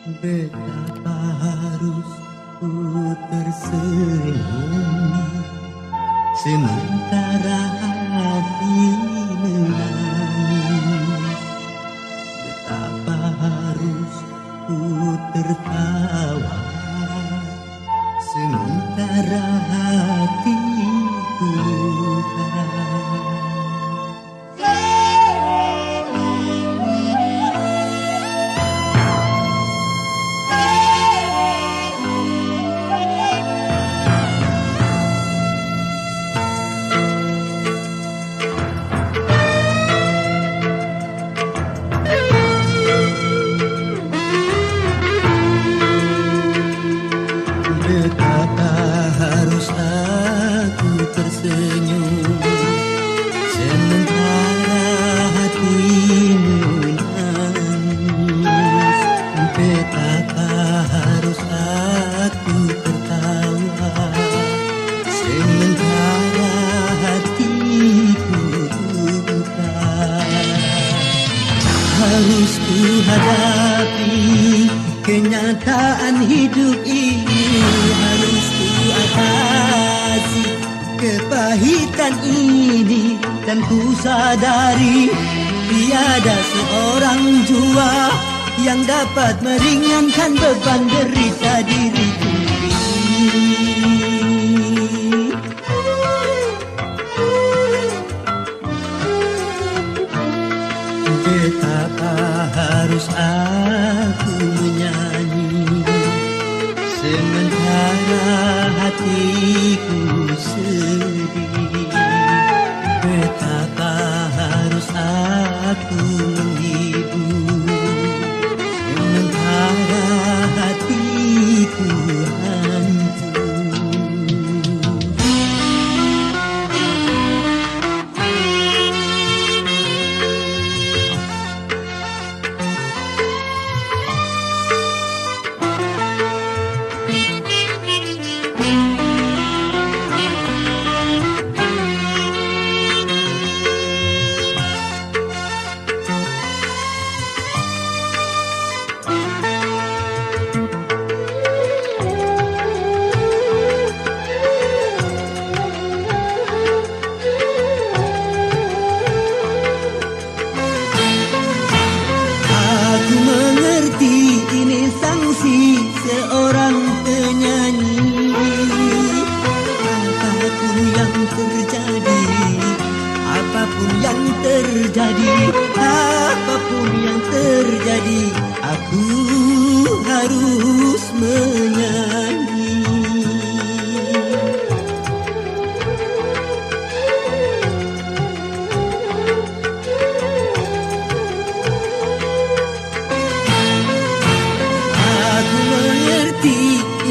Betapa harus ku tersenyum sementara hati menangis. Betapa harus ku tertawa sementara hatiku luka. Betapa harus aku tersenyum sementara hatimu menangis. Betapa harus aku tertawa sementara hatiku luka. Harus ku hadapi kenyataan hidup ini, harus ku atasi kepahitan ini, dan ku sadari tiada seorang jua yang dapat meringankan beban derita diriku ini. Betapa harus aku menyanyi sementara hatiku sedih. Betapa harus aku menghibur sementara hatiku hancur. Ini sanksi seorang penyanyi. Apapun yang terjadi, apapun yang terjadi, apapun yang terjadi, aku harus menyanyi.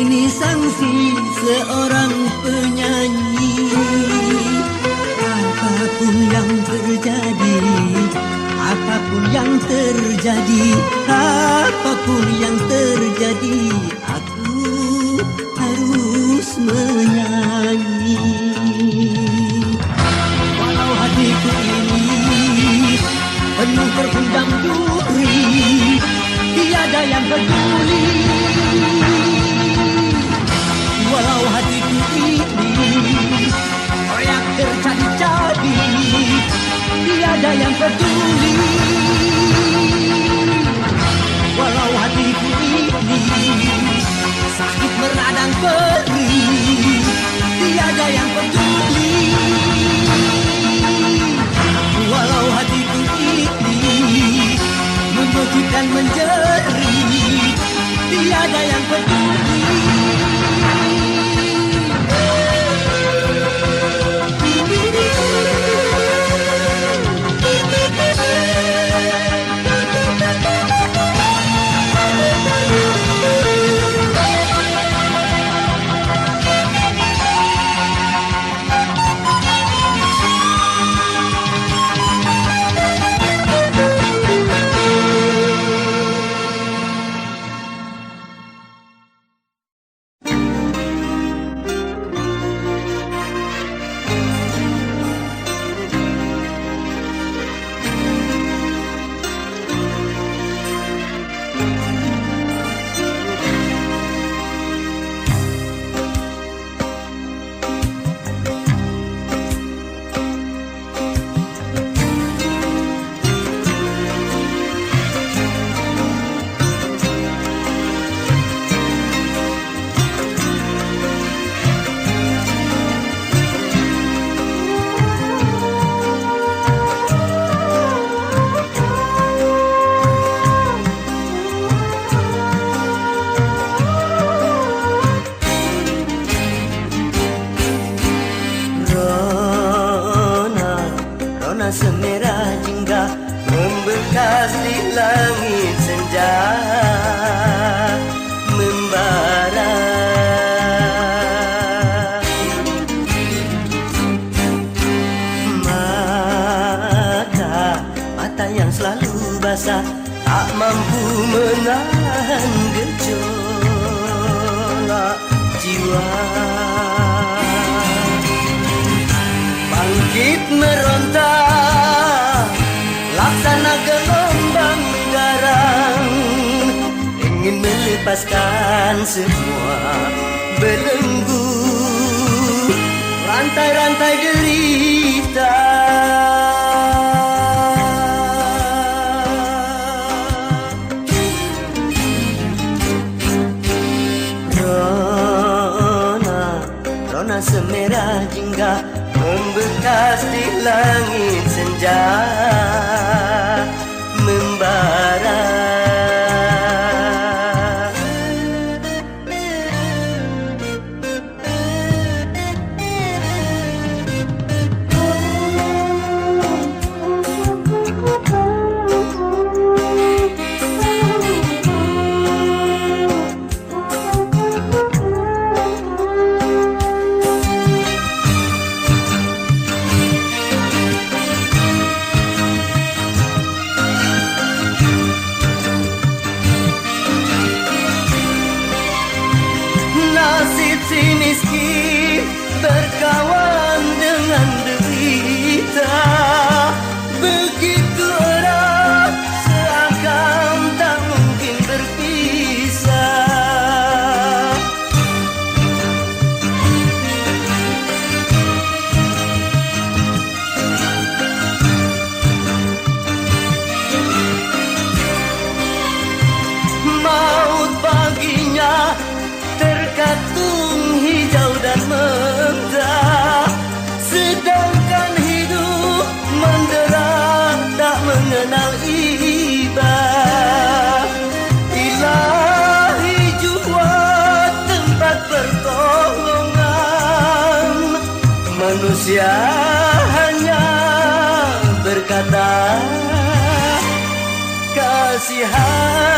Ini sanksi seorang penyanyi. Apapun yang terjadi, apapun yang terjadi, apapun yang terjadi, aku harus menyanyi. Walau hatiku ini penuh bergundang duri, tiada yang peduli. Walau hatiku ini royak tercadi-cadi, tiada yang peduli. Walau hatiku ini sakit meradang perih, tiada yang peduli. Walau hatiku ini menyakit dan menjerit, tiada yang peduli. di langit senja membara. Mata yang selalu basah tak mampu menahan gejolak jiwa. Bangkit meronta laksana gelombang garang, ingin melepaskan semua belenggu rantai-rantai derita. Rona semerah jingga membekas di langit senja membara. Si miskin berkawan dengan derita, begitu erat seakan tak mungkin berpisah. Maut baginya terkatung hijau dan megah, sedangkan hidup mendera tak mengenal iba. Ilahi jua tempat pertolongan, manusia hanya berkata kasihan.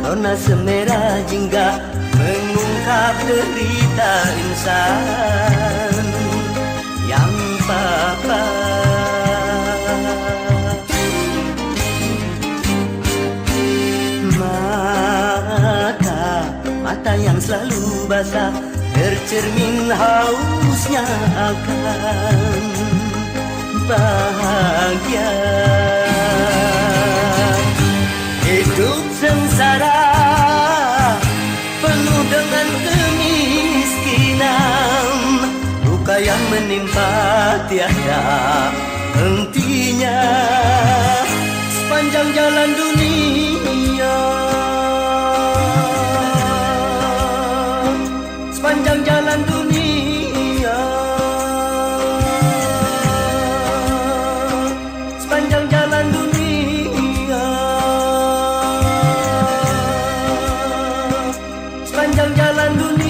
Rona semerah jingga mengungkap derita insan yang papa. Mata yang selalu basah tercermin hausnya akan bahagia. Hidup sengsara penuh dengan kemiskinan, luka yang menimpa tiada hentinya sepanjang jalan dunia. Sepanjang jalan dunia, sepanjang jalan dunia, sepanjang jalan dunia.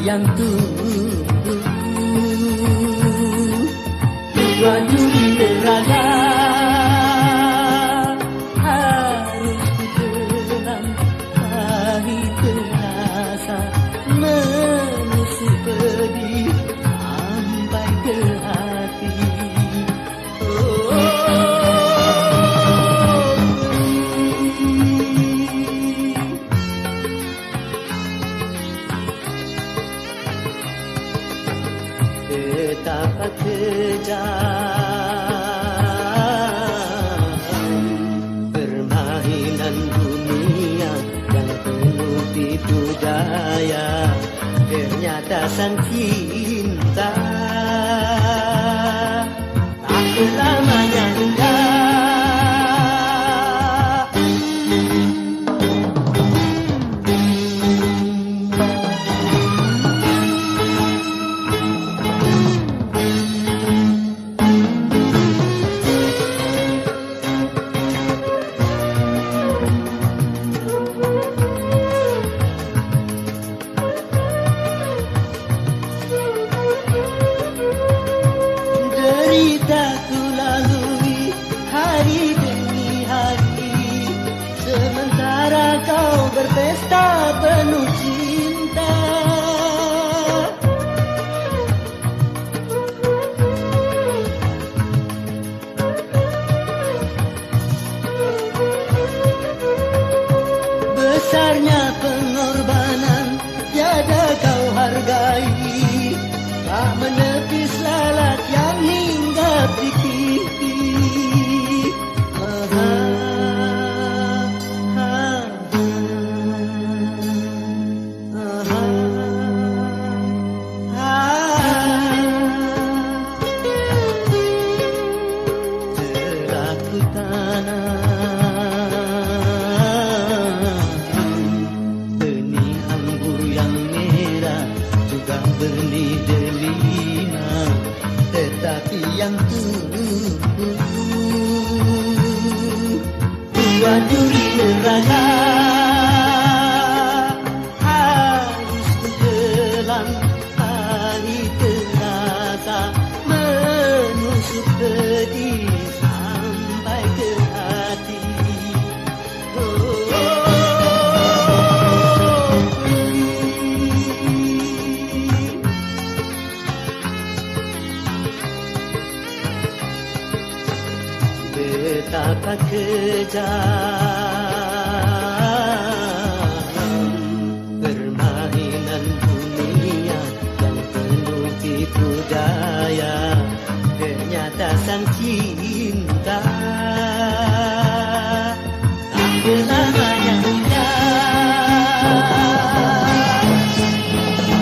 Yang tumbuh baju berada harus kutelan pahit terasa menusuk pedih sampai ke hati. kejam. Permainan dunia yang penuh tipu daya, ternyata sang cinta tak selamanya indah. Derita ku lalui hari demi hari, sementara kau berpesta penuh cinta. Besarnya pengorbanan tiada kau hargai, tak menepis lalat yang hinggap di pipi. Telah ku tanam benih anggur yang merah, juga benih delima, tetapi yang tumbuh buah duri neraka. Harus ku telan hari terasa, menusuk pedih sampai ke hati. Betapa kejam permainan dunia yang penuh tipu daya, ternyata sang cinta tak selamanya indah.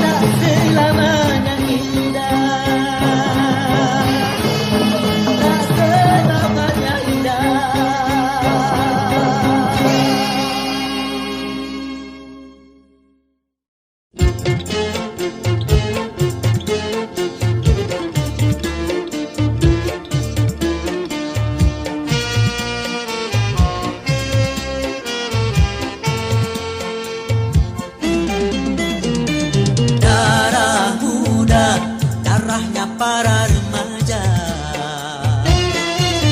Tak selamanya indah. Tak selamanya indah. Darah muda, darahnya para remaja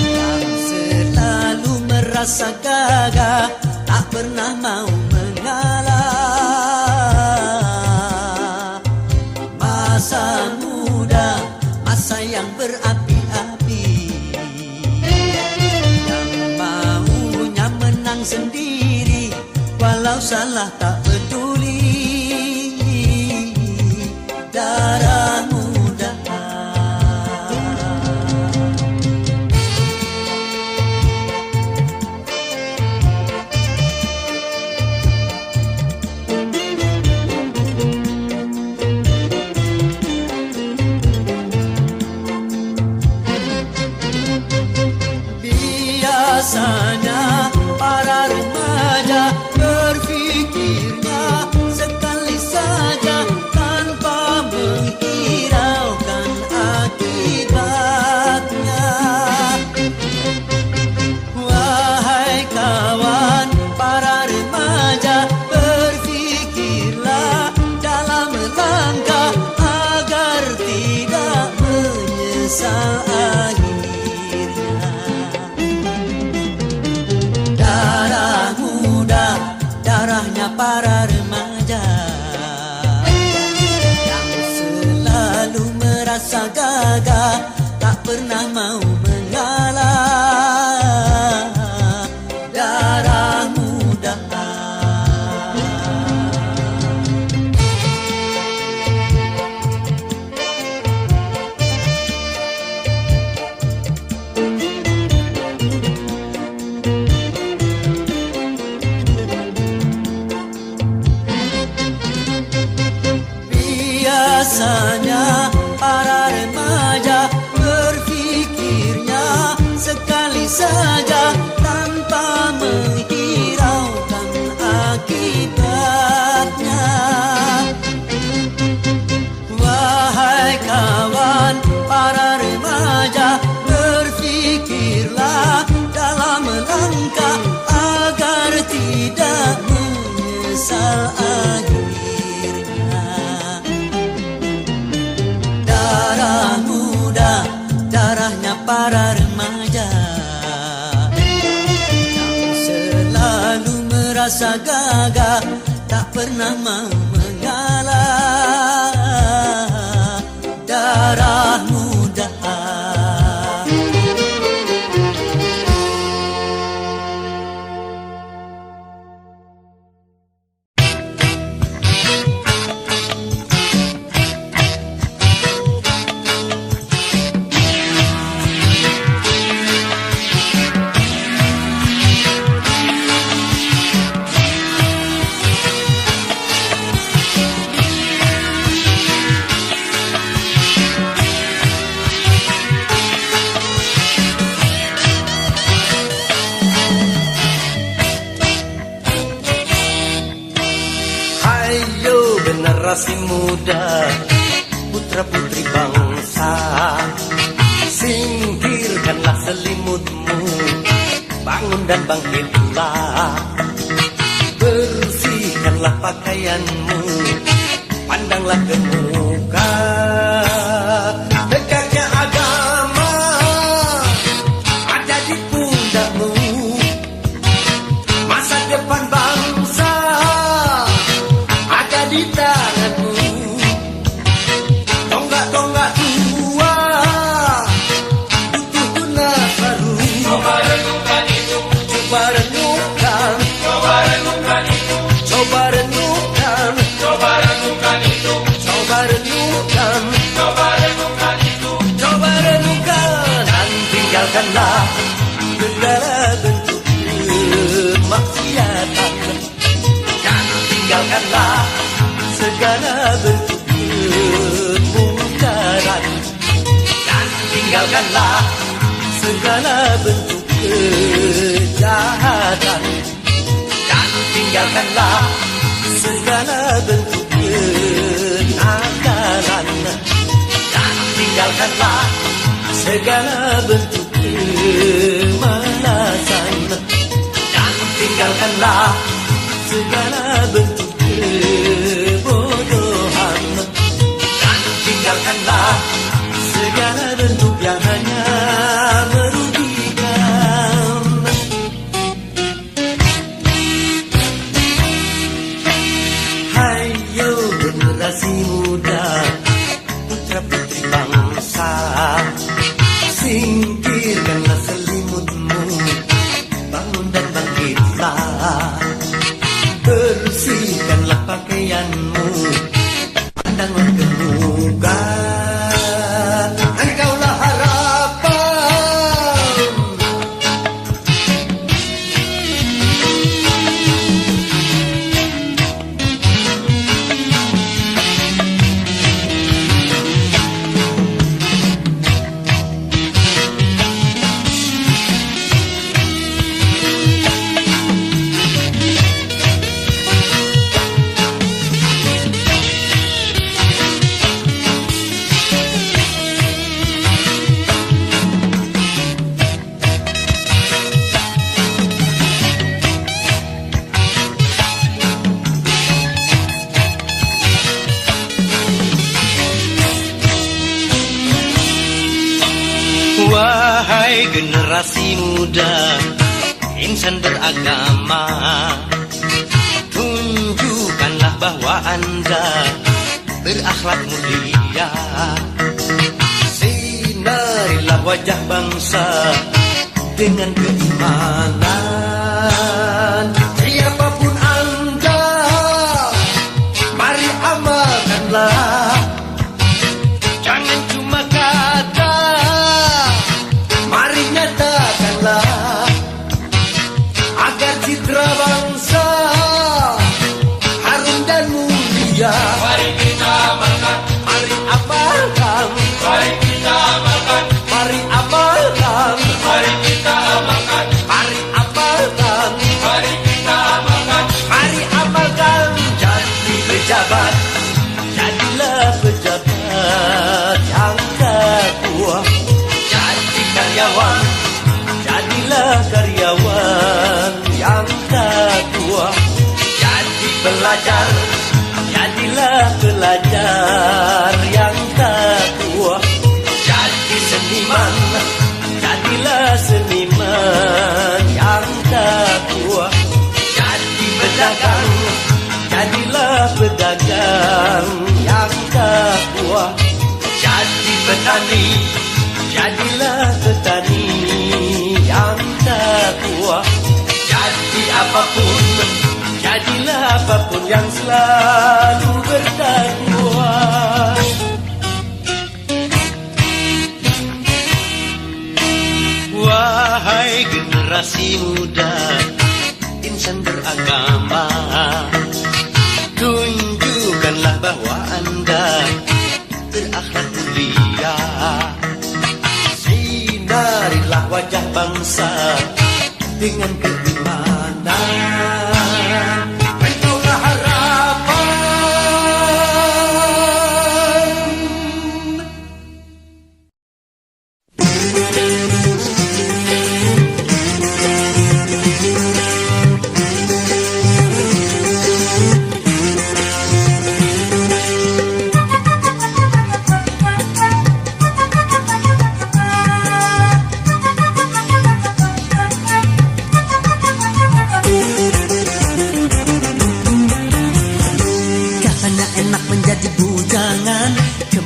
yang selalu merasa gagah, tak pernah mau mengalah. Masa muda, masa yang berapi-api, yang maunya menang sendiri, walau salah tak peduli. Darah muda, biasanya para remaja berpikirnya sekali saja tanpa menghiraukan akibatnya. Wahai kawan para remaja, berpikirlah dalam melangkah agar tidak menyesal akhirnya. Darah muda, darahnya para remaja yang selalu merasa gagah, tak pernah mau mengalah. Darah muda, para remaja yang selalu merasa gagah, tak pernah mau mengalah. Darah muda. Generasi muda, putra-putri bangsa, singkirkanlah selimutmu, bangun dan bangkitlah. Bersihkanlah pakaianmu, pandanglah ke muka. Tegaknya agama ada di pundakmu, masa depan bangsa ada di tanganmu. Tonggak-tonggak tua butuh guna baru. Coba renungkan itu, coba renungkan, coba renungkan itu, coba renungkan, coba renungkan itu, coba renungkan, coba renungkan itu, coba renungkan. Dan tinggalkanlah segala bentuk kemaksiatan, dan tinggalkanlah segala bentuk kemungkaran, dan tinggalkanlah segala bentuk kejahatan, dan tinggalkanlah segala bentuk kenakalan, dan tinggalkanlah segala bentuk kemalasan, dan tinggalkanlah segala bentuk kebodohan, dan tinggalkanlah segala bentuk yang hanya merugikan. Hayo generasi muda, putra-putri bangsa, singkirkanlah selimutmu, bangun dan bangkitlah. Bersihkanlah pakaianmu, pandanglah ke muka. Engkaulah harapan. Wahai generasi muda, insan beragama, tunjukkanlah bahwa Anda berakhlak mulia. Sinarilah wajah bangsa dengan keimanan. Siapapun Anda, mari amalkanlah. Jangan cuma kata, mari nyatakanlah, agar citra bangsa harum dan mulia. Mari kita amalkan, mari amalkan, mari kita amalkan, mari amalkan, mari kita amalkan, mari amalkan, mari kita amalkan, mari amalkan. Jadi pejabat, jadilah pejabat yang takwa. Jadi karyawan, jadilah karyawan yang takwa. Jadi pelajar, jadilah pelajar yang takwa. Jadi seniman, petani, jadilah petani yang takwa. Jadi apapun, jadilah apapun yang selalu bertakwa. Wahai generasi muda, insan beragama, tunjukkanlah bahwa Anda berakhlak mulia. Sinarilah wajah bangsa dengan keimanan, penuhlah harapan.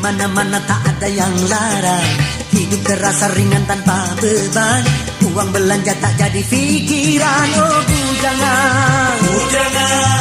Mana-mana tak ada yang larang, hidup terasa ringan tanpa beban, uang belanja tak jadi pikiran. Oh bujangan, bujangan